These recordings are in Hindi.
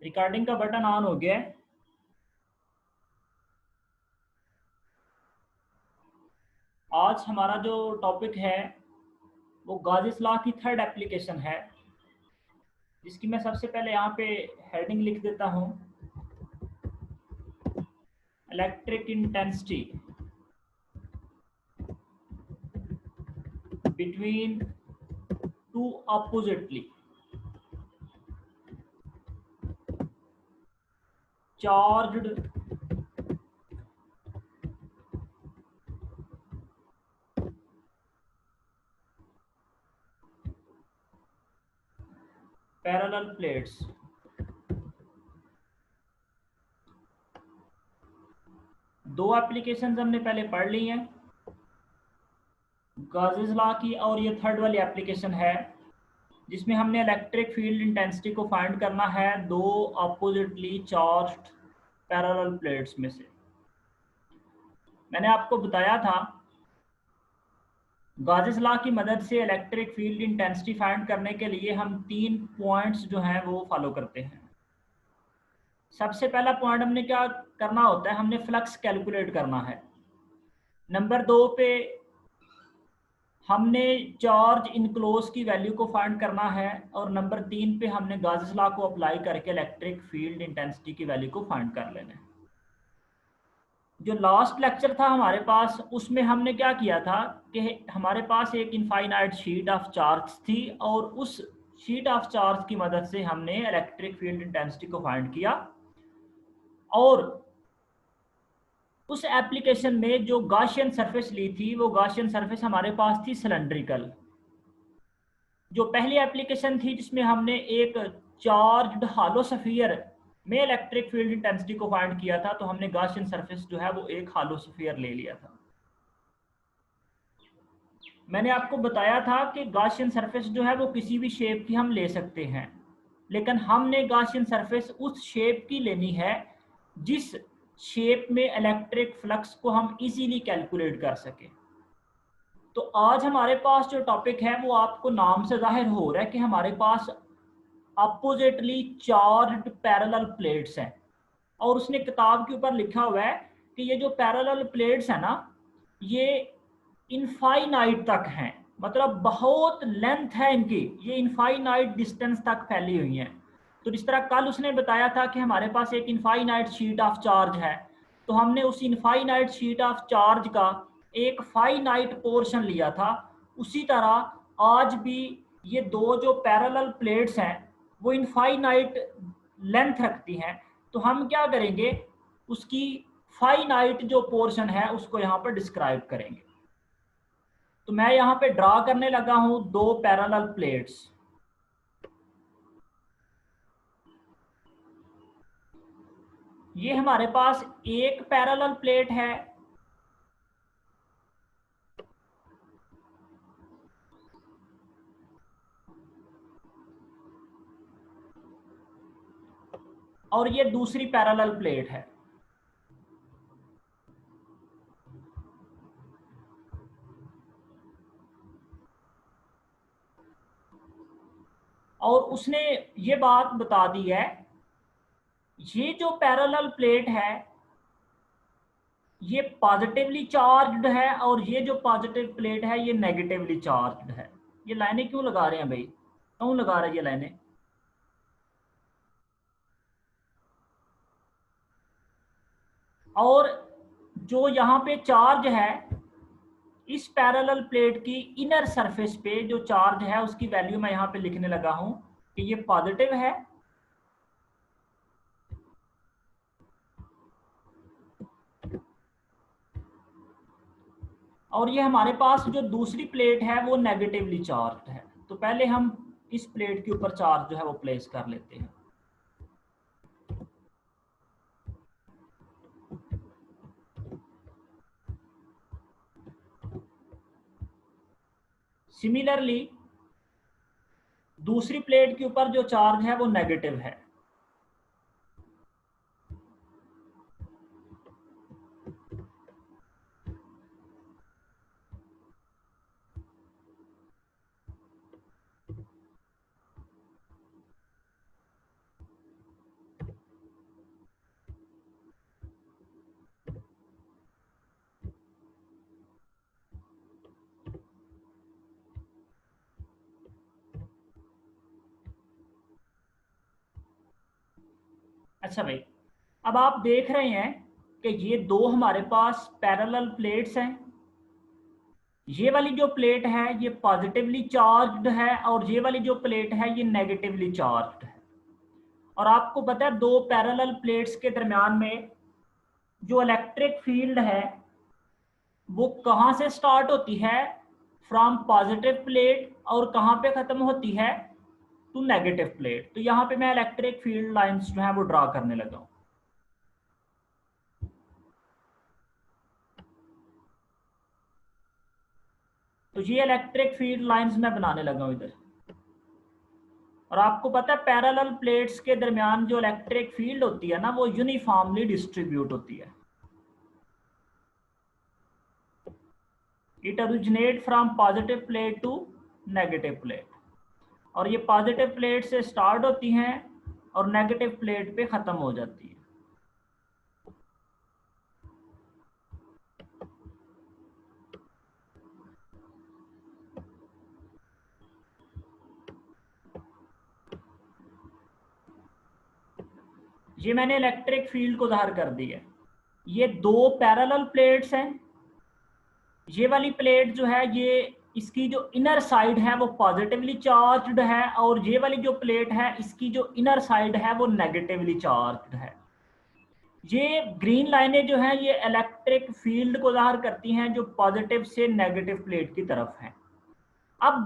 रिकॉर्डिंग का बटन ऑन हो गया है। आज हमारा जो टॉपिक है वो गाजिस लॉ की थर्ड एप्लीकेशन है, जिसकी मैं सबसे पहले यहाँ पे हेडिंग लिख देता हूँ। Electric intensity between two oppositely charged parallel plates. दो एप्लीकेशंस हमने पहले पढ़ ली हैं, गाजिस लॉ की, और ये थर्ड वाली एप्लीकेशन है जिसमें हमने इलेक्ट्रिक फील्ड इंटेंसिटी को फाइंड करना है दो अपोजिटली चार्ज्ड पैरेलल प्लेट्स में से। मैंने आपको बताया था गाजिस लॉ की मदद से इलेक्ट्रिक फील्ड इंटेंसिटी फाइंड करने के लिए हम 3 पॉइंट्स जो हैं वो फॉलो करते हैं। सबसे पहला पॉइंट हमने क्या करना होता है, हमने फ्लक्स कैलकुलेट करना है। नंबर 2 पे हमने चार्ज इनक्लोज की वैल्यू को फाइंड करना है, और नंबर 3 पे हमने गाजिस लॉ को अप्लाई करके इलेक्ट्रिक फील्ड इंटेंसिटी की वैल्यू को फाइंड कर लेना है। जो लास्ट लेक्चर था हमारे पास, उसमें हमने क्या किया था कि हमारे पास एक इनफाइनाइट शीट ऑफ चार्ज थी, और उस शीट ऑफ चार्ज की मदद से हमने इलेक्ट्रिक फील्ड इंटेंसिटी को फाइंड किया। और उस एप्लीकेशन में जो गॉसियन सरफेस ली थी, वो गॉसियन सरफेस हमारे पास थी सिलेंड्रिकल। जो पहली एप्लीकेशन थी जिसमें हमने एक चार्ज्ड हालो स्फीयर में इलेक्ट्रिक फील्ड इंटेंसिटी को फाइंड किया था, तो हमने गॉसियन सरफेस जो है वो एक हालो स्फीयर ले लिया था। मैंने आपको बताया था कि गॉसियन सरफेस जो है वो किसी भी शेप की हम ले सकते हैं, लेकिन हमने गॉसियन सरफेस उस शेप की लेनी है जिस शेप में इलेक्ट्रिक फ्लक्स को हम इजीली कैलकुलेट कर सकें। तो आज हमारे पास जो टॉपिक है वो आपको नाम से जाहिर हो रहा है कि हमारे पास अपोजिटली चार्ज्ड पैरेलल प्लेट्स हैं, और उसने किताब के ऊपर लिखा हुआ है कि ये जो पैरेलल प्लेट्स हैं ना, ये इनफाइनाइट तक हैं, मतलब बहुत लेंथ है इनकी, ये इनफाइनाइट डिस्टेंस तक फैली हुई हैं। तो जिस तरह कल उसने बताया था कि हमारे पास एक इनफाइनाइट शीट ऑफ चार्ज है, तो हमने उस इनफाइनाइट शीट ऑफ चार्ज का एक फाइनाइट पोर्शन लिया था। उसी तरह आज भी ये दो जो पैरेलल प्लेट्स हैं वो इनफाइनाइट लेंथ रखती हैं, तो हम क्या करेंगे, उसकी फाइनाइट जो पोर्शन है उसको यहाँ पर डिस्क्राइब करेंगे। तो मैं यहाँ पे ड्रा करने लगा हूं दो पैरेलल प्लेट्स। ये हमारे पास एक पैरेलल प्लेट है, और ये दूसरी पैरेलल प्लेट है। और उसने ये बात बता दी है, ये जो पैरेलल प्लेट है ये पॉजिटिवली चार्ज्ड है, और ये जो पॉजिटिव प्लेट है ये नेगेटिवली चार्ज्ड है। ये लाइनें क्यों लगा रहे हैं भाई, क्यों लगा रहे हैं ये लाइनें? और जो यहाँ पे चार्ज है, इस पैरेलल प्लेट की इनर सरफेस पे जो चार्ज है उसकी वैल्यू मैं यहाँ पे लिखने लगा हूं कि ये पॉजिटिव है, और ये हमारे पास जो दूसरी प्लेट है वो नेगेटिवली चार्ज है। तो पहले हम इस प्लेट के ऊपर चार्ज जो है वो प्लेस कर लेते हैं। सिमिलरली दूसरी प्लेट के ऊपर जो चार्ज है वो नेगेटिव है, अच्छा भाई, अब आप देख रहे हैं कि ये दो हमारे पास पैरेलल प्लेट्स हैं। ये वाली जो प्लेट है ये पॉजिटिवली चार्ज्ड है और ये वाली जो प्लेट है ये नेगेटिवली चार्ज्ड है। और आपको पता है दो पैरेलल प्लेट्स के दरमियान में जो इलेक्ट्रिक फील्ड है वो कहाँ से स्टार्ट होती है, फ्रॉम पॉजिटिव प्लेट, और कहाँ पे खत्म होती है, टू नेगेटिव प्लेट। तो यहाँ पे मैं इलेक्ट्रिक फील्ड लाइंस जो है वो ड्रा करने लगा हूँ। तो ये इलेक्ट्रिक फील्ड लाइंस मैं बनाने लगा हूँ इधर। और आपको पता है पैरेलल प्लेट्स के दरमियान जो इलेक्ट्रिक फील्ड होती है ना वो यूनिफॉर्मली डिस्ट्रीब्यूट होती है। It originate from positive plate to negative plate, और ये पॉजिटिव प्लेट से स्टार्ट होती हैं और नेगेटिव प्लेट पे ख़त्म हो जाती है। ये मैंने इलेक्ट्रिक फील्ड को ज़ाहिर कर दी है। ये दो पैरेलल प्लेट्स हैं। ये वाली प्लेट जो है ये इसकी जो इनर साइड है वो पॉजिटिवली चार्ज्ड है, और ये वाली जो प्लेट है इसकी जो इनर साइड है वो नेगेटिवली चार्ज्ड है। ये ग्रीन लाइनें जो हैं ये इलेक्ट्रिक फील्ड को ज़ाहिर करती हैं जो पॉजिटिव से नेगेटिव प्लेट की तरफ है। अब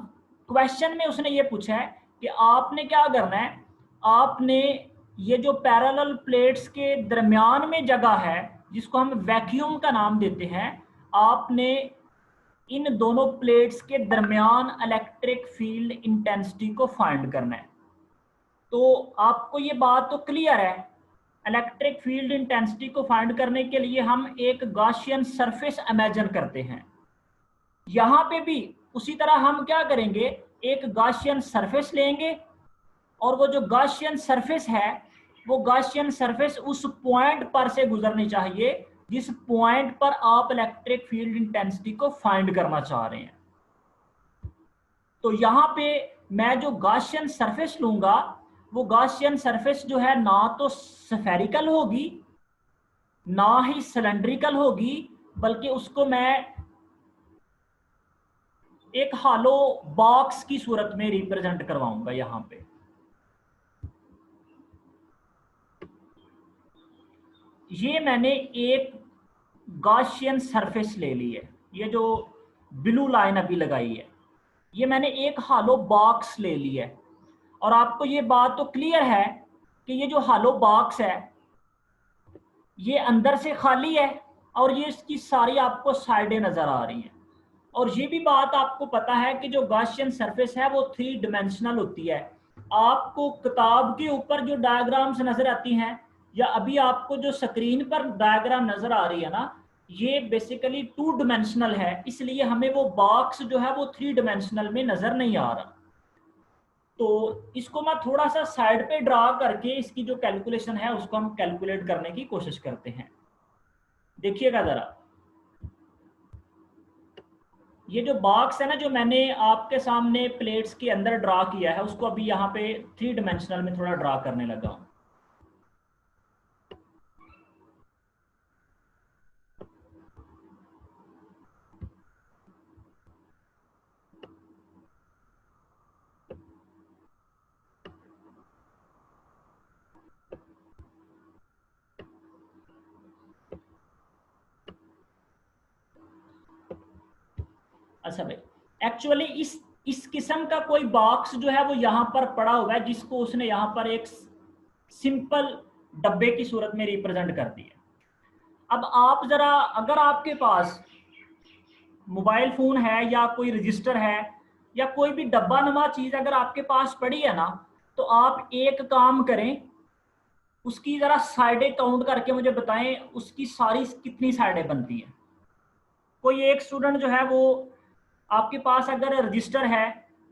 क्वेश्चन में उसने ये पूछा है कि आपने क्या करना है, आपने ये जो पैरेलल प्लेट्स के दरमियान में जगह है जिसको हम वैक्यूम का नाम देते हैं, आपने इन दोनों प्लेट्स के दरमियान इलेक्ट्रिक फील्ड इंटेंसिटी को फाइंड करना है। तो आपको ये बात तो क्लियर है, इलेक्ट्रिक फील्ड इंटेंसिटी को फाइंड करने के लिए हम एक गॉसियन सरफेस इमेजिन करते हैं। यहाँ पे भी उसी तरह हम क्या करेंगे, एक गॉसियन सरफेस लेंगे, और वो जो गॉसियन सरफेस है वो गॉसियन सरफेस उस पॉइंट पर से गुजरनी चाहिए जिस पॉइंट पर आप इलेक्ट्रिक फील्ड इंटेंसिटी को फाइंड करना चाह रहे हैं। तो यहाँ पे मैं जो गॉसियन सरफेस लूंगा वो गॉसियन सरफेस जो है ना तो स्फेरिकल होगी ना ही सिलेंड्रिकल होगी, बल्कि उसको मैं एक हालो बॉक्स की सूरत में रिप्रेजेंट करवाऊंगा। यहाँ पे ये मैंने एक गॉसियन सरफेस ले ली है, ये जो ब्लू लाइन अभी लगाई है ये मैंने एक हालो बॉक्स ले ली है। और आपको ये बात तो क्लियर है कि ये जो हालो बॉक्स है ये अंदर से खाली है और ये इसकी सारी आपको साइडें नजर आ रही हैं। और ये भी बात आपको पता है कि जो गॉसियन सरफेस है वो 3 डिमेंशनल होती है। आपको किताब के ऊपर जो डायग्राम्स नजर आती हैं या अभी आपको जो स्क्रीन पर डायग्राम नजर आ रही है ना, ये बेसिकली 2 डिमेंशनल है, इसलिए हमें वो बॉक्स जो है वो 3 डिमेंशनल में नजर नहीं आ रहा। तो इसको मैं थोड़ा सा साइड पे ड्रा करके इसकी जो कैलकुलेशन है उसको हम कैलकुलेट करने की कोशिश करते हैं। देखिएगा जरा, ये जो बॉक्स है ना जो मैंने आपके सामने प्लेट्स के अंदर ड्रा किया है उसको अभी यहाँ पे 3 डिमेंशनल में थोड़ा ड्रा करने लगा हूँ। अच्छा भाई, एक्चुअली इस किस्म का कोई बॉक्स जो है वो यहाँ पर पड़ा हुआ है जिसको उसने यहाँ पर एक सिंपल डब्बे की सूरत में रिप्रेजेंट कर दिया। अब आप जरा, अगर आपके पास मोबाइल फोन है या कोई रजिस्टर है या कोई भी डब्बा नुमा चीज अगर आपके पास पड़ी है ना, तो आप एक काम करें, उसकी जरा साइडें काउंट करके मुझे बताएं उसकी सारी कितनी साइडें बनती हैं। कोई एक स्टूडेंट जो है वो, आपके पास अगर रजिस्टर है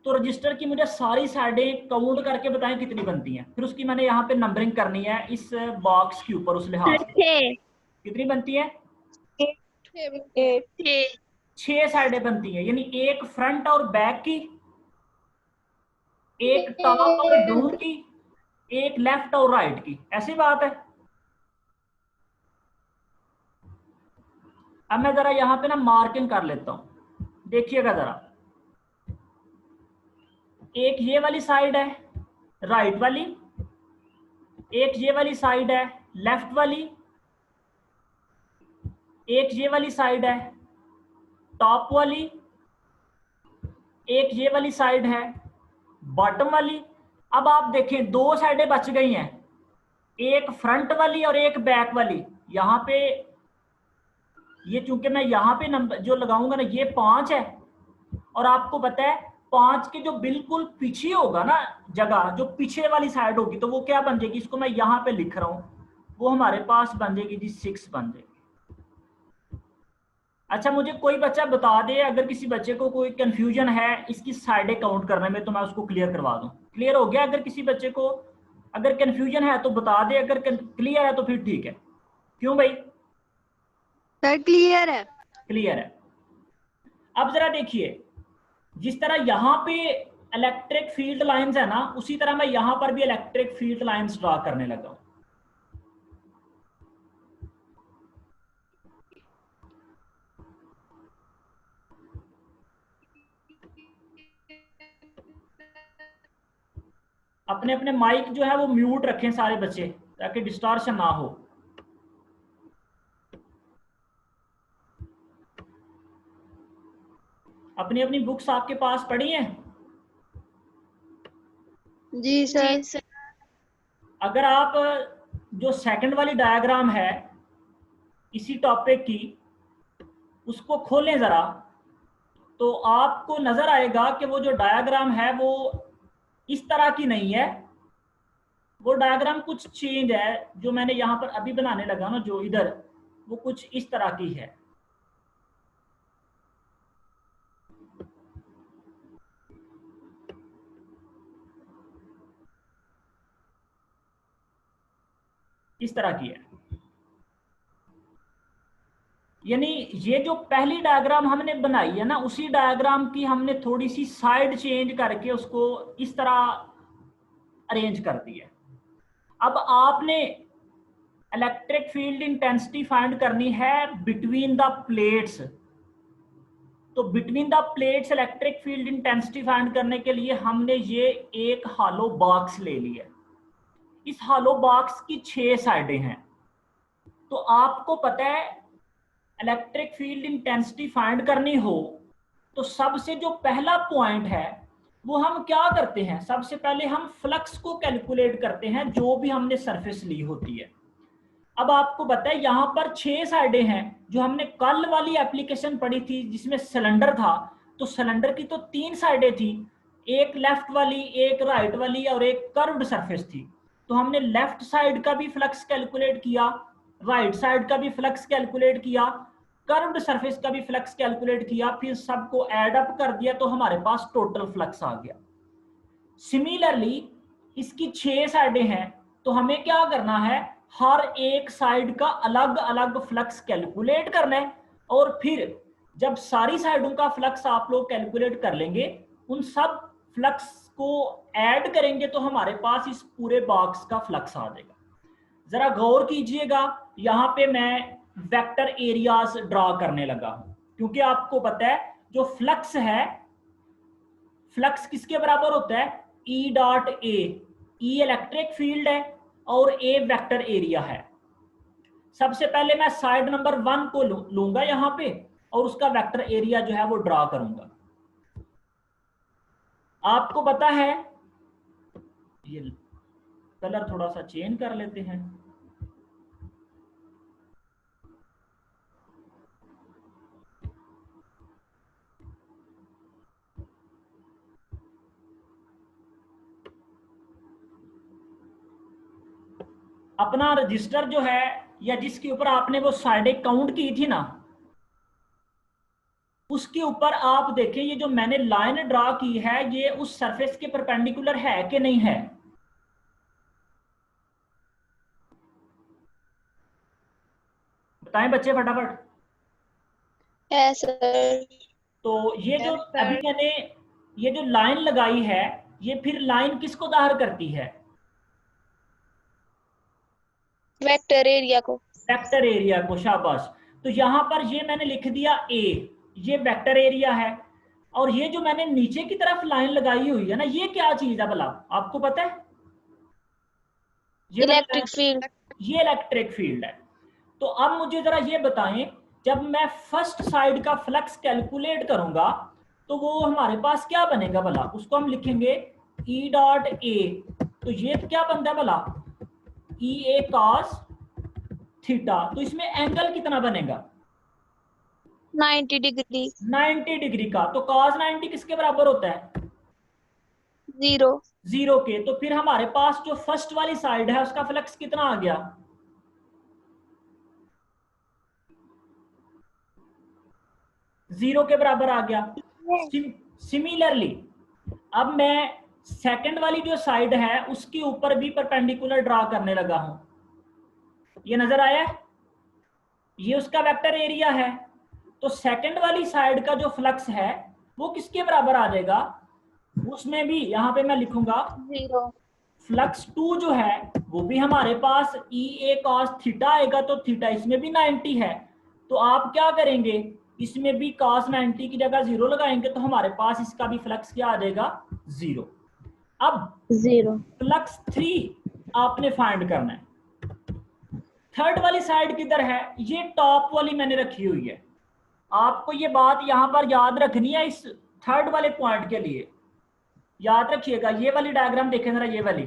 तो रजिस्टर की मुझे सारी साइडें काउंट करके बताएं कितनी बनती हैं, फिर उसकी मैंने यहाँ पे नंबरिंग करनी है इस बॉक्स के ऊपर उस लिहाज से। कितनी बनती है? 6 साइडें बनती हैं, यानी एक फ्रंट और बैक की, एक टॉप और डाउन की, एक लेफ्ट और राइट की, ऐसी बात है। अब मैं जरा यहां पे ना मार्किंग कर लेता हूं, देखिएगा जरा। एक ये वाली साइड है राइट वाली, एक ये वाली साइड है लेफ्ट वाली, एक ये वाली साइड है टॉप वाली, एक ये वाली साइड है बॉटम वाली। अब आप देखें दो साइडें बच गई हैं, एक फ्रंट वाली और एक बैक वाली। यहाँ पे ये चूंकि मैं यहाँ पे नंबर जो लगाऊंगा ना, ये 5 है, और आपको पता है 5 के जो बिल्कुल पीछे होगा ना जगह, जो पीछे वाली साइड होगी, तो वो क्या बन जाएगी, इसको मैं यहाँ पे लिख रहा हूँ, वो हमारे पास बन जाएगी जी 6 बन जाएगी। अच्छा, मुझे कोई बच्चा बता दे, अगर किसी बच्चे को कोई कंफ्यूजन है इसकी साइडें काउंट करने में, तो मैं उसको क्लियर करवा दूं। क्लियर हो गया? अगर किसी बच्चे को अगर कंफ्यूजन है तो बता दे, अगर क्लियर है तो फिर ठीक है। क्यों भाई? सर क्लियर है। क्लियर है। अब जरा देखिए, जिस तरह यहाँ पे इलेक्ट्रिक फील्ड लाइंस है ना, उसी तरह मैं यहां पर भी इलेक्ट्रिक फील्ड लाइंस ड्रा करने लगा हूं। अपने अपने माइक जो है वो म्यूट रखें सारे बच्चे, ताकि डिस्टॉर्शन ना हो। अपनी अपनी बुक्स आपके पास पढ़ी हैं? जी सर। अगर आप जो सेकंड वाली डायग्राम है इसी टॉपिक की, उसको खोलें जरा, तो आपको नजर आएगा कि वो जो डायग्राम है वो इस तरह की नहीं है, वो डायग्राम कुछ चेंज है। जो मैंने यहाँ पर अभी बनाने लगा ना, जो इधर, वो कुछ इस तरह की है। इस तरह की है। यानी ये जो पहली डायग्राम हमने बनाई है ना, उसी डायग्राम की हमने थोड़ी सी साइड चेंज करके उसको इस तरह अरेंज कर दी है। अब आपने इलेक्ट्रिक फील्ड इंटेंसिटी फाइंड करनी है बिटवीन द प्लेट्स। तो between the plates electric field intensity find करने के लिए हमने ये एक हॉलो बॉक्स ले लिया। इस हॉलो बॉक्स की 6 साइडें हैं। तो आपको पता है इलेक्ट्रिक फील्ड इंटेंसिटी फाइंड करनी हो तो सबसे जो पहला पॉइंट है वो हम क्या करते हैं, सबसे पहले हम फ्लक्स को कैलकुलेट करते हैं जो भी हमने सरफेस ली होती है। अब आपको पता है यहाँ पर 6 साइडें हैं। जो हमने कल वाली एप्लीकेशन पढ़ी थी जिसमें सिलेंडर था, तो सिलेंडर की तो 3 साइडें थी, एक लेफ्ट वाली, एक राइट वाली और एक कर्व्ड सरफेस थी। तो हमने लेफ्ट साइड का भी फ्लक्स कैलकुलेट किया, राइट साइड का भी फ्लक्स कैलकुलेट किया, कर्व्ड सरफेस का भी फ्लक्स कैलकुलेट किया, फिर सबको ऐड अप कर दिया तो हमारे पास टोटल फ्लक्स आ गया। सिमिलरली इसकी 6 साइडें हैं, तो हमें क्या करना है, हर एक साइड का अलग अलग फ्लक्स कैलकुलेट करना है, और फिर जब सारी साइडों का फ्लक्स आप लोग कैलकुलेट कर लेंगे, उन सब फ्लक्स को ऐड करेंगे तो हमारे पास इस पूरे बॉक्स का फ्लक्स आ जाएगा। जरा गौर कीजिएगा, यहाँ पे मैं वेक्टर एरियाज ड्रॉ करने लगा हूं, क्योंकि आपको पता है जो फ्लक्स है, फ्लक्स किसके बराबर होता है, E dot A. E electric field है और ए वेक्टर एरिया है। सबसे पहले मैं साइड नंबर 1 को लूंगा यहाँ पे, और उसका वेक्टर एरिया जो है वो ड्रॉ करूंगा। आपको पता है, ये कलर थोड़ा सा चेंज कर लेते हैं। अपना रजिस्टर जो है, या जिसके ऊपर आपने वो साइडें काउंट की थी ना, उसके ऊपर आप देखें ये जो मैंने लाइन ड्रॉ की है, ये उस सरफेस के परपेंडिकुलर है कि नहीं है? बताएं बच्चे फटाफट। है सर। तो ये जो अभी मैंने ये जो लाइन लगाई है, ये फिर लाइन किसको जाहिर करती है? वेक्टर एरिया को। वेक्टर एरिया को, शाबाश। तो यहां पर ये मैंने लिख दिया ए, ये वेक्टर एरिया है। और ये जो मैंने नीचे की तरफ लाइन लगाई हुई है ना, ये क्या चीज है भला, आपको पता है? ये वाली इलेक्ट्रिक लाइन, फील्ड। ये इलेक्ट्रिक फील्ड है। तो अब मुझे जरा ये बताएं, जब मैं फर्स्ट साइड का फ्लक्स कैलकुलेट करूंगा तो वो हमारे पास क्या बनेगा भला, उसको हम लिखेंगे ई डॉट ए। तो ये क्या बनता है भला, ई ए कॉस थीटा। तो इसमें एंगल कितना बनेगा? 90 डिग्री। 90 डिग्री का। तो कॉस 90 किसके बराबर होता है? 0। 0 के। तो फिर हमारे पास जो फर्स्ट वाली साइड है उसका फ्लक्स कितना आ गया? 0 के बराबर आ गया। सिमिलरली अब मैं सेकंड वाली जो साइड है उसके ऊपर भी परपेंडिकुलर ड्रा करने लगा हूं। ये नजर आया? ये उसका वेक्टर एरिया है। तो सेकंड वाली साइड का जो फ्लक्स है वो किसके बराबर आ जाएगा? उसमें भी यहां पे मैं लिखूंगा 0। फ्लक्स 2 जो है वो भी हमारे पास ई ए कॉस थीटा आएगा। तो थीटा इसमें भी 90 है। तो आप क्या करेंगे, इसमें भी cos 90 की जगह 0 लगाएंगे तो हमारे पास इसका भी फ्लक्स क्या आ जाएगा? 0। अब 0। फ्लक्स 3 आपने फाइंड करना है। थर्ड वाली साइड किधर है? ये टॉप वाली मैंने रखी हुई है। आपको ये बात यहां पर याद रखनी है इस थर्ड वाले पॉइंट के लिए। याद रखिएगा, ये वाली डायग्राम देखें जरा, ये वाली।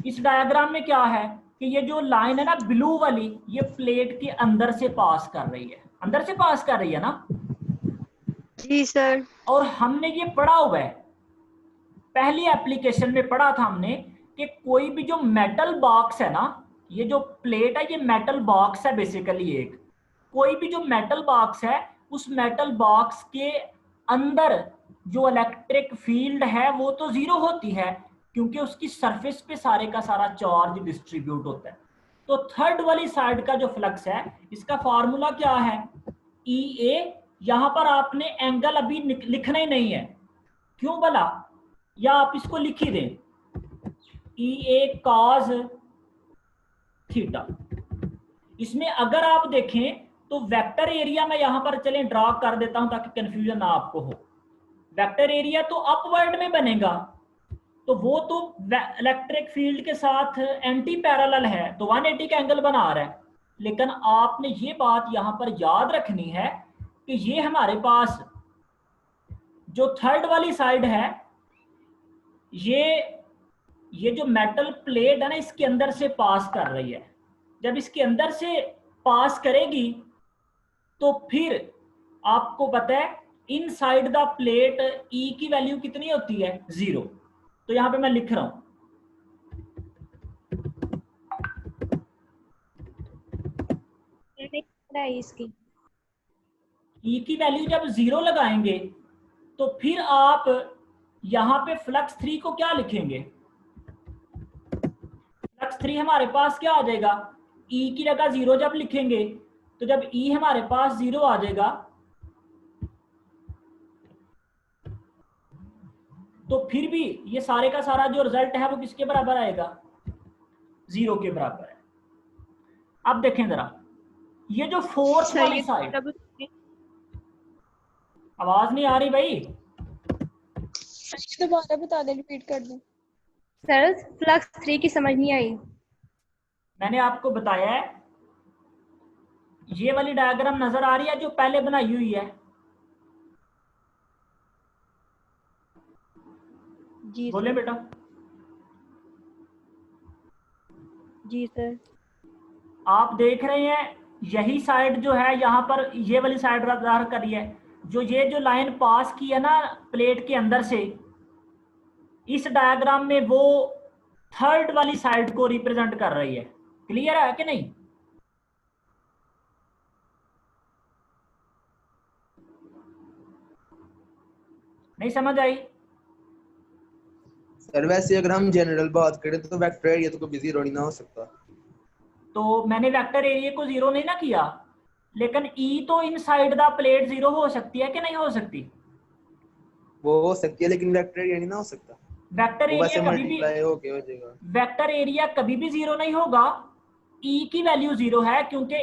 इस डायग्राम में क्या है कि ये जो लाइन है ना ब्लू वाली, ये प्लेट के अंदर से पास कर रही है, अंदर से पास कर रही है ना। जी सर। और हमने ये पढ़ा हुआ है, पहली एप्लीकेशन में पढ़ा था हमने कि कोई भी जो मेटल बॉक्स है ना, ये जो प्लेट है ये मेटल बॉक्स है बेसिकली एक। कोई भी जो मेटल बॉक्स है उस मेटल बॉक्स के अंदर जो इलेक्ट्रिक फील्ड है वो तो 0 होती है, क्योंकि उसकी सरफेस पे सारे का सारा चार्ज डिस्ट्रीब्यूट होता है। तो थर्ड वाली साइड का जो फ्लक्स है इसका फॉर्मूला क्या है? ई ए। यहां पर आपने एंगल अभी लिखना ही नहीं है, क्यों भला? या आप इसको लिख ही दें, ई ए कॉस थीटा। इसमें अगर आप देखें तो वेक्टर एरिया में यहां पर चलें ड्रा कर देता हूं ताकि कंफ्यूजन ना आपको हो। वेक्टर एरिया तो अपवर्ड में बनेगा, तो वो तो इलेक्ट्रिक फील्ड के साथ एंटी पैरेलल है, तो 180 का एंगल बना रहा है। लेकिन आपने ये बात यहां पर याद रखनी है कि ये हमारे पास जो थर्ड वाली साइड है, ये जो मेटल प्लेट है ना इसके अंदर से पास कर रही है। जब इसके अंदर से पास करेगी तो फिर आपको पता है इन साइड द प्लेट ई की वैल्यू कितनी होती है? 0। तो यहां पे मैं लिख रहा हूं इसकी ई की वैल्यू जब 0 लगाएंगे तो फिर आप यहां पे फ्लक्स 3 को क्या लिखेंगे? फ्लक्स 3 हमारे पास क्या आ जाएगा? ई की जगह 0 जब लिखेंगे तो जब ई हमारे पास 0 आ जाएगा तो फिर भी ये सारे का सारा जो रिजल्ट है वो किसके बराबर आएगा? 0 के बराबर है। अब देखें जरा, ये जो फोर्थ वाली साइड, आवाज नहीं आ रही भाई? दोबारा बता दें, रिपीट कर दें। सर फ्लक्स 3 की समझ नहीं आई। मैंने आपको बताया है, ये वाली डायग्राम नजर आ रही है जो पहले बनाई हुई है? जी बोले सर। बेटा। जी सर। आप देख रहे हैं यही साइड जो है यहाँ पर, ये वाली साइड ड्रा करी है, जो ये जो लाइन पास की है ना प्लेट के अंदर से, इस डायग्राम में वो थर्ड वाली साइड को रिप्रेजेंट कर रही है। क्लियर है कि नहीं? नहीं समझ आई? सर वैसे अगर हम जनरल बात करें तो वेक्टर एरिया तो कभी 0 नहीं ना हो सकता। तो मैंने वेक्टर एरिया को 0 नहीं ना किया, लेकिन ई तो इनसाइड द प्लेट 0 हो सकती है कि नहीं हो सकती? वो हो सकती है लेकिन वेक्टर एरिया नहीं ना हो सकता। वेक्टर वो वैसे एरिया कभी भी, मल्टीप्लाई होके हो जाएगा। वेक्टर एरिया कभी भी 0 नहीं होगा। ई की वैल्यू 0 है क्योंकि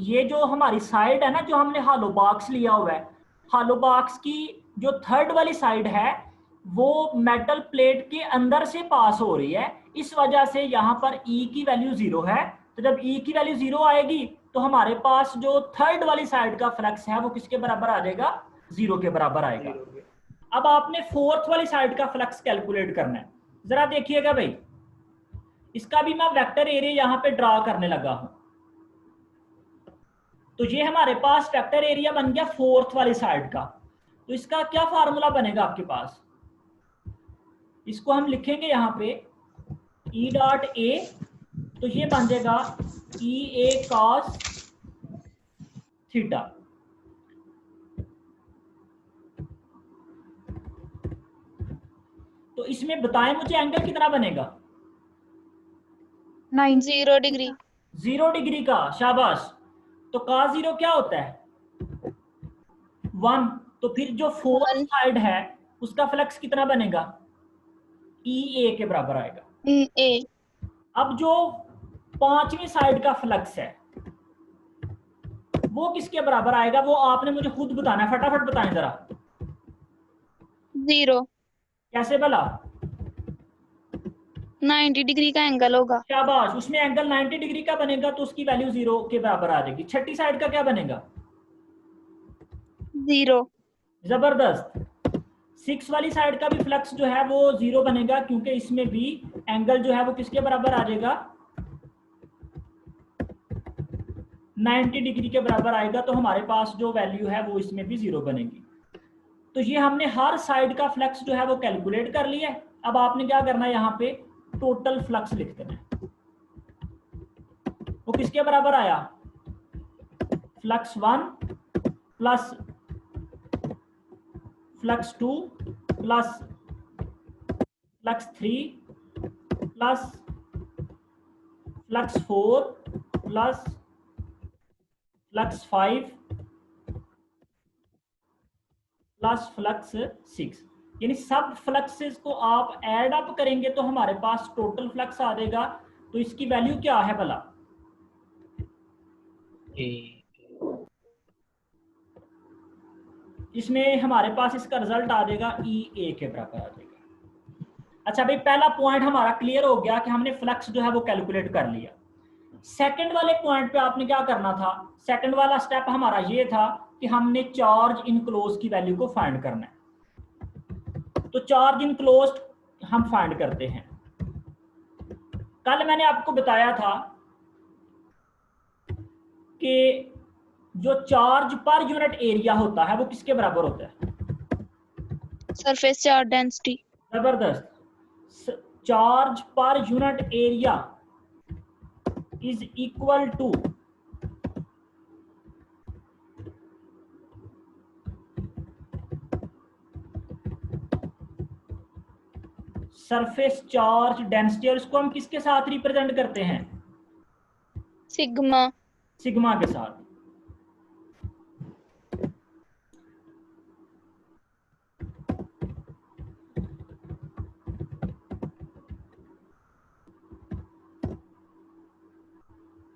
ये जो हमारी साइड है ना, जो हमने हालो बॉक्स लिया हुआ है, हालो बॉक्स की जो थर्ड वाली साइड है वो मेटल प्लेट के अंदर से पास हो रही है, इस वजह से यहाँ पर ई की वैल्यू 0 है। तो जब ई की वैल्यू 0 आएगी तो हमारे पास जो थर्ड वाली साइड का फ्लक्स है वो किसके बराबर आ जाएगा? 0 के बराबर आएगा। अब आपने फोर्थ वाली साइड का फ्लक्स कैलकुलेट करना है। जरा देखिएगा भाई, इसका भी मैं वेक्टर एरिया यहां पे ड्रा करने लगा हूं। तो ये हमारे पास वेक्टर एरिया बन गया फोर्थ वाली साइड का। तो इसका क्या फार्मूला बनेगा आपके पास? इसको हम लिखेंगे यहां पे ई डॉट ए, तो ये बन जाएगा ई ए कॉस थीटा। तो इसमें बताएं मुझे एंगल कितना बनेगा? 0 डिग्री। 0 डिग्री का, शाबाश। तो cos 0 क्या होता है? 1। तो फिर जो फोर्थ 1 साइड है उसका फ्लक्स कितना बनेगा? ई ए के बराबर आएगा। ए। अब जो पांचवी साइड का फ्लक्स है वो किसके बराबर आएगा? वो आपने मुझे खुद बताना है, फटाफट बताएं जरा। 0। कैसे भला? 90 डिग्री का एंगल होगा। शाबाश, उसमें एंगल 90 डिग्री का बनेगा तो उसकी वैल्यू 0 के बराबर आ जाएगी। छठी साइड का क्या बनेगा? 0। जबरदस्त। 6 वाली साइड का भी फ्लक्स जो है वो 0 बनेगा क्योंकि इसमें भी एंगल जो है वो किसके बराबर आ जाएगा? 90 डिग्री के बराबर आएगा। तो हमारे पास जो वैल्यू है वो इसमें भी 0 बनेगी। तो ये हमने हर साइड का फ्लक्स जो है वो कैलकुलेट कर लिया है। अब आपने क्या करना है, यहाँ पे टोटल फ्लक्स लिख देना है। वो किसके बराबर आया? Flux 1 plus flux 2 plus flux 3 plus flux 4 plus flux 5 plus flux 6। यानी सब फ्लक्सेस को आप ऐड अप करेंगे तो हमारे पास टोटल फ्लक्स आ जाएगा। तो इसकी वैल्यू क्या है भला? इसमें हमारे पास इसका रिजल्ट आ जाएगा ई ए के बराबर आ जाएगा। अच्छा भाई, पहला पॉइंट हमारा क्लियर हो गया कि हमने फ्लक्स जो है वो कैलकुलेट कर लिया। सेकंड वाले पॉइंट पे आपने क्या करना था? सेकंड वाला स्टेप हमारा ये था कि हमने चार्ज इनक्लोज की वैल्यू को फाइंड करना है। तो चार्ज इनक्लोज्ड हम फाइंड करते हैं। कल मैंने आपको बताया था कि जो चार्ज पर यूनिट एरिया होता है वो किसके बराबर होता है? Surface charge density. जबरदस्त। चार्ज पर unit area is equal to surface charge density. और इसको हम किसके साथ रिप्रेजेंट करते हैं? सिग्मा। सिग्मा के साथ।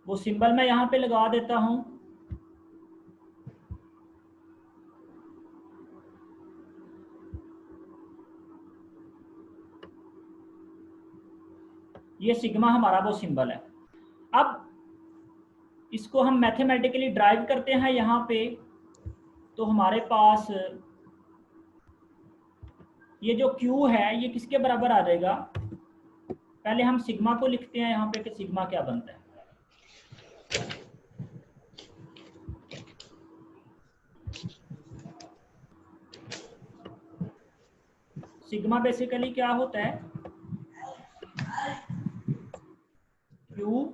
वो सिंबल मैं यहां पे लगा देता हूं। ये सिग्मा हमारा वो सिंबल है। अब इसको हम मैथमेटिकली ड्राइव करते हैं यहाँ पे, तो हमारे पास ये जो Q है ये किसके बराबर आ जाएगा? पहले हम सिग्मा को लिखते हैं यहाँ पे कि सिग्मा क्या बनता है। सिग्मा बेसिकली क्या होता है? Q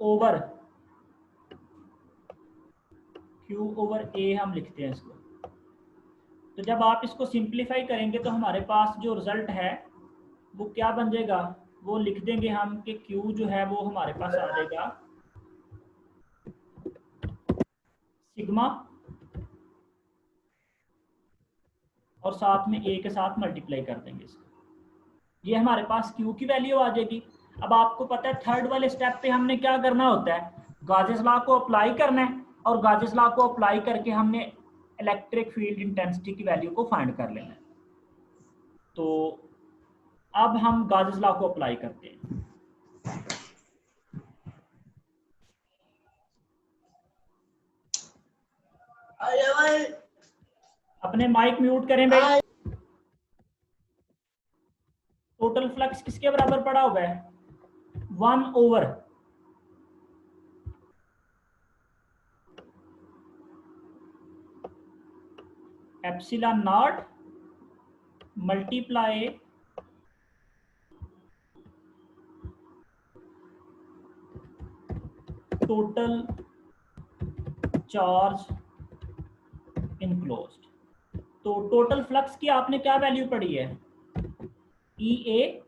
ओवर A हम लिखते हैं इसको। तो जब आप इसको सिंप्लीफाई करेंगे तो हमारे पास जो रिजल्ट है वो क्या बन जाएगा? वो लिख देंगे हम कि Q जो है वो हमारे पास आ जाएगा सिग्मा और साथ में A के साथ मल्टीप्लाई कर देंगे इसको। ये हमारे पास Q की वैल्यू आ जाएगी। अब आपको पता है थर्ड वाले स्टेप पे हमने क्या करना होता है, गाजेस लॉ को अप्लाई करना है, और गाजेस लॉ को अप्लाई करके हमने इलेक्ट्रिक फील्ड इंटेंसिटी की वैल्यू को फाइंड कर लेना है। तो अब हम गाजेस लॉ को अप्लाई करते हैं। अपने माइक म्यूट करें भाई। टोटल फ्लक्स किसके बराबर पड़ा हुआ है, 1 over epsilon not multiply total charge enclosed. तो टोटल फ्लक्स की आपने क्या वैल्यू पढ़ी है, ई ए,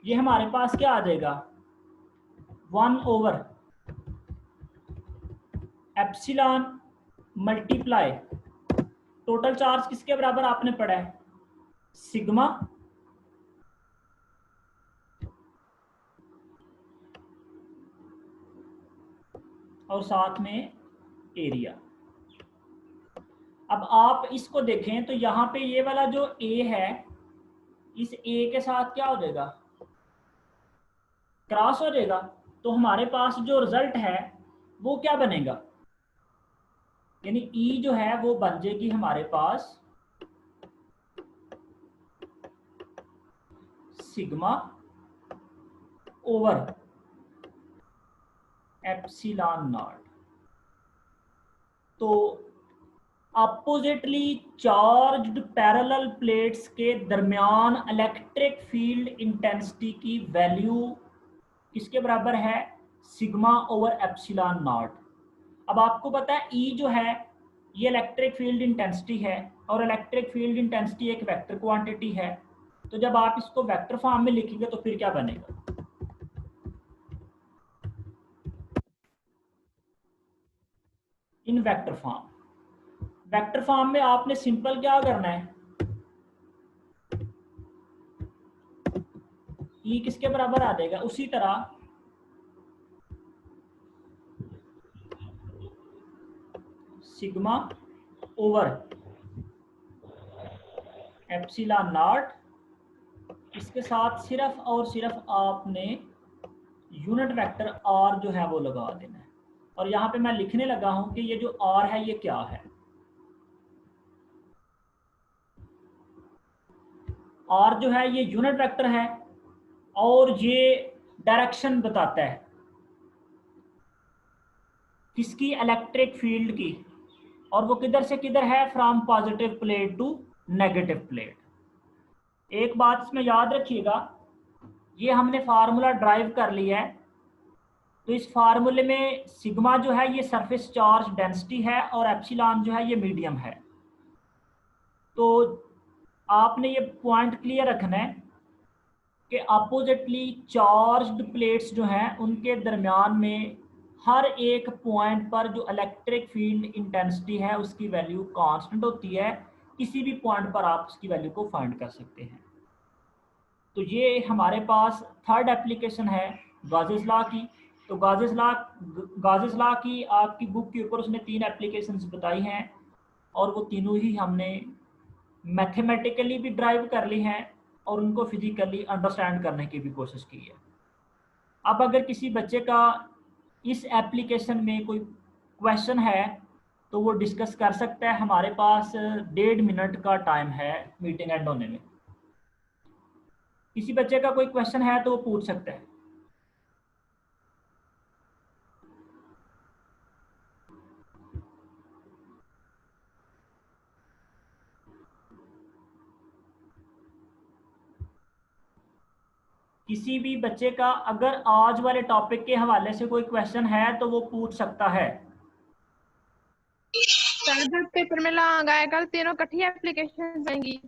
ये हमारे पास क्या आ जाएगा, 1 over epsilon multiply total charge किसके बराबर आपने पढ़ा है, सिग्मा और साथ में एरिया। अब आप इसको देखें तो यहाँ पे ये वाला जो ए है, इस ए के साथ क्या हो जाएगा, क्रॉस हो जाएगा। तो हमारे पास जो रिजल्ट है वो क्या बनेगा, यानी ई जो है वो बन जाएगी हमारे पास सिग्मा ओवर एप्सिलॉन नॉट। तो अपोजिटली चार्ज्ड पैरेलल प्लेट्स के दरमियान इलेक्ट्रिक फील्ड इंटेंसिटी की वैल्यू किसके बराबर है, सिग्मा ओवर एप्सिलॉन नॉट। अब आपको पता है ई जो है ये इलेक्ट्रिक फील्ड इंटेंसिटी है, और इलेक्ट्रिक फील्ड इंटेंसिटी एक वेक्टर क्वांटिटी है। तो जब आप इसको वेक्टर फॉर्म में लिखेंगे तो फिर क्या बनेगा, इन वेक्टर फॉर्म। वेक्टर फॉर्म में आपने सिंपल क्या करना है, ई किसके बराबर आ जाएगा, उसी तरह सिग्मा ओवर एप्सिलॉन नॉट, इसके साथ सिर्फ और सिर्फ आपने यूनिट वेक्टर आर जो है वो लगा देना है। और यहाँ पे मैं लिखने लगा हूं कि ये जो आर है ये क्या है, आर जो है ये यूनिट वेक्टर है और ये डायरेक्शन बताता है किसकी, इलेक्ट्रिक फील्ड की, और वो किधर से किधर है, from positive plate to negative plate. एक बात इसमें याद रखिएगा, ये हमने फार्मूला ड्राइव कर लिया है, तो इस फार्मूले में सिग्मा जो है ये सरफेस चार्ज डेंसिटी है और एप्सिलॉन जो है ये मीडियम है। तो आपने ये पॉइंट क्लियर रखना है कि अपोजिटली चार्ज्ड प्लेट्स जो हैं उनके दरमियान में हर एक पॉइंट पर जो इलेक्ट्रिक फील्ड इंटेंसिटी है उसकी वैल्यू कांस्टेंट होती है। किसी भी पॉइंट पर आप उसकी वैल्यू को फाइंड कर सकते हैं। तो ये हमारे पास थर्ड एप्लीकेशन है गाजेस लॉ की। तो गाजेस लॉ की आपकी बुक के ऊपर उसने 3 एप्लीकेशंस बताई हैं और वो तीनों ही हमने मैथमेटिकली भी ड्राइव कर ली हैं और उनको फिजिकली अंडरस्टैंड करने की भी कोशिश की है। अब अगर किसी बच्चे का इस एप्लीकेशन में कोई क्वेश्चन है तो वो डिस्कस कर सकता है। हमारे पास 1.5 मिनट का टाइम है मीटिंग एंड होने में। किसी बच्चे का कोई क्वेश्चन है तो वो पूछ सकता है। किसी भी बच्चे का अगर आज वाले टॉपिक के हवाले से कोई क्वेश्चन है तो वो पूछ सकता है। सर जब पेपर में लॉन्ग आएगा तीनों इकट्ठी एप्लीकेशन आएंगी।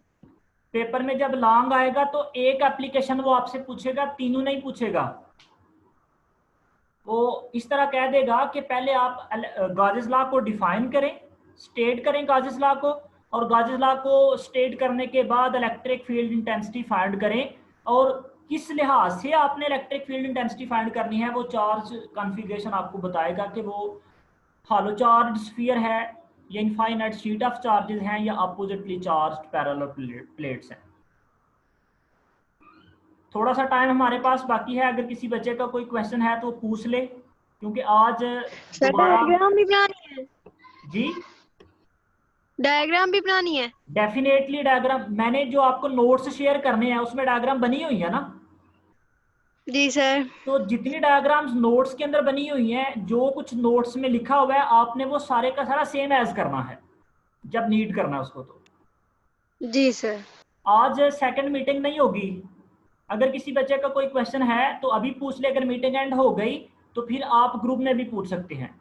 पेपर में जब लॉन्ग आएगा तो एक एप्लीकेशन वो आपसे पूछेगा, तीनों नहीं पूछेगा। वो इस तरह कह देगा कि पहले आप गाजेस लॉ को डिफाइन करें, स्टेट करें गाजेस लॉ को, और गाजेस लॉ को स्टेट करने के बाद इलेक्ट्रिक फील्ड इंटेंसिटी फाइंड करें और किस लिहाज से आपने इलेक्ट्रिक फील्ड इंटेंसिटी फाइंड करनी है, वो चार्ज कॉन्फ़िगरेशन आपको बताएगा कि वो हॉलो चार्ज स्फीयर है या इनफाइनाइट शीट ऑफ चार्जेस हैं या अपोजिटली चार्ज्ड पैरेलल प्लेट्स हैं। थोड़ा सा टाइम हमारे पास बाकी है, अगर किसी बच्चे का कोई क्वेश्चन है तो पूछ ले, क्योंकि आज सर डायग्राम भी बनानी है। जी डायग्राम भी बनानी है। डेफिनेटली डायग्राम, मैंने जो आपको नोट्स शेयर करने हैं उसमें डायग्राम बनी हुई है ना। जी सर। तो जितनी डायग्राम्स नोट्स के अंदर बनी हुई हैं, जो कुछ नोट्स में लिखा हुआ है, आपने वो सारे का सारा सेम एज करना है जब नीड करना है उसको। तो जी सर। आज सेकंड मीटिंग नहीं होगी, अगर किसी बच्चे का कोई क्वेश्चन है तो अभी पूछ ले, अगर मीटिंग एंड हो गई तो फिर आप ग्रुप में भी पूछ सकते हैं।